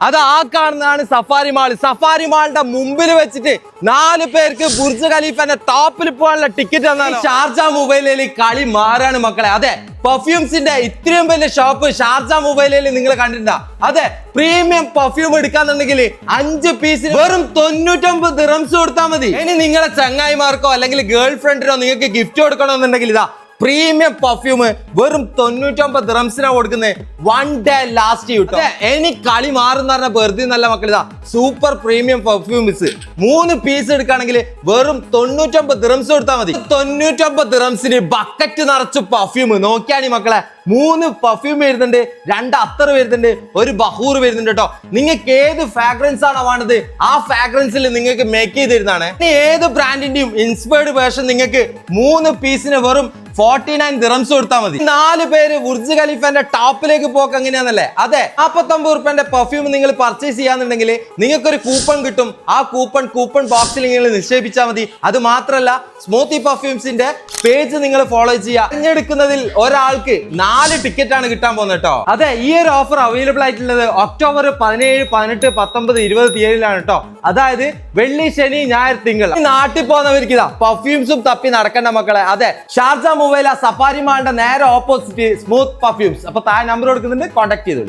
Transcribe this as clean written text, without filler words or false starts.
അത് ആ കാണുന്നതാണ് സഫാരി മാൾ. സഫാരി മാളിന്റെ മുമ്പിൽ വെച്ചിട്ട് 4 പേർക്ക് ബുർജ് ഖലീഫന്റെ ടോപ്പിൽ പോകാനുള്ള ടിക്കറ്റ് തന്നാലും ഷാർജ മൊബൈലിൽ കളി മാറാണ് മക്കളെ. അതെ, പെർഫ്യൂംസിന്റെ ഇത്രയും വലിയ ഷോപ്പ് ഷാർജ മൊബൈലിൽ നിങ്ങൾ കണ്ടിട്ടുണ്ടോ? അതെ, പ്രീമിയം പെർഫ്യൂം എടുക്കാന്നുണ്ടെങ്കിൽ 5 പീസിന് വെറും 99 ദിർഹംസ് കൊടുത്താൽ മതി. ഇനി നിങ്ങളെ ചങ്ങായിമാർക്കോ അല്ലെങ്കിൽ ഗേൾ ഫ്രണ്ടിനോ നിങ്ങൾക്ക് ഗിഫ്റ്റ് കൊടുക്കണമെന്നുണ്ടെങ്കിൽ ഇതാ പ്രീമിയം പെർഫ്യൂം വെറും 99 ദിർഹംസിനാണ് കൊടുക്കുന്നത്. 1 ഡേ ലാസ്റ്റ് കിട്ടും. ഇനി കളി മാറുന്ന പറഞ്ഞ വെറുതെ നല്ല മക്കൾ, ഇതാ സൂപ്പർ പ്രീമിയം പെർഫ്യൂംസ് 3 പീസ് എടുക്കുകയാണെങ്കിൽ വെറും 99 ദിർഹംസ് കൊടുത്താൽ മതി. 99 ദിർഹംസിന് ബക്കറ്റ് നിറച്ച് പെർഫ്യൂം. നോക്കിയാണ് മക്കളെ, 3 പെർഫ്യൂം വരുന്നുണ്ട്, 2 അത്തർ വരുന്നുണ്ട്, 1 ബഹൂർ വരുന്നുണ്ട് കേട്ടോ. നിങ്ങൾക്ക് ഏത് ഫ്രാഗ്രൻസ് ആണോ വേണ്ടത് ആ ഫ്രാഗ്രൻസിൽ നിങ്ങൾക്ക് മേക്ക് ചെയ്ത് തരുന്നതാണ്. ഇനി ഏത് ബ്രാൻഡിന്റെയും ഇൻസ്പയർഡ് വേർഷൻ നിങ്ങൾക്ക് 3 പീസിന് വെറും 49 ദിർഹംസ് കൊടുത്താൽ മതി. 4 പേര് ബുർജ് ഖലീഫന്റെ ടോപ്പിലേക്ക് പോക്ക് എങ്ങനെയാന്നല്ലേ? അതെ, 49 റുപ്യന്റെ പെർഫ്യൂം നിങ്ങൾ പർച്ചേസ് ചെയ്യാന്നുണ്ടെങ്കിൽ നിങ്ങൾക്കൊരു കൂപ്പൺ കിട്ടും. ആ കൂപ്പൺ ബോക്സിൽ നിങ്ങൾ നിക്ഷേപിച്ചാൽ മതി. അത് മാത്രമല്ല, സ്മൂത്തി പെർഫ്യൂംസിന്റെ പേജ് നിങ്ങൾ ഫോളോ ചെയ്യുക. തിരഞ്ഞെടുക്കുന്നതിൽ ഒരാൾക്ക് 4 ടിക്കറ്റ് ആണ് കിട്ടാൻ പോകുന്നത് കേട്ടോ. അതെ, ഈ ഒരു ഓഫർ അവൈലബിൾ ആയിട്ടുള്ളത് ഒക്ടോബർ 17, 18, 19, 20 തീയതിയിലാണ് കേട്ടോ. അതായത് വെള്ളി, ശനി, ഞായർ, തിങ്കൾ. നാട്ടിൽ പോകുന്നവർക്ക് ഇതാ പെർഫ്യൂംസും തപ്പി നടക്കണ്ട മക്കളെ. അതെ, ഷാർജ മൊബൈൽ സഫാരി മാളിന്റെ നേരെ ഓപ്പോസിറ്റ് സ്മൂത്ത് പെർഫ്യൂംസ്. അപ്പൊ താഴെ നമ്പർ കൊടുക്കുന്നുണ്ട്, കോൺടാക്ട് ചെയ്തോളൂ.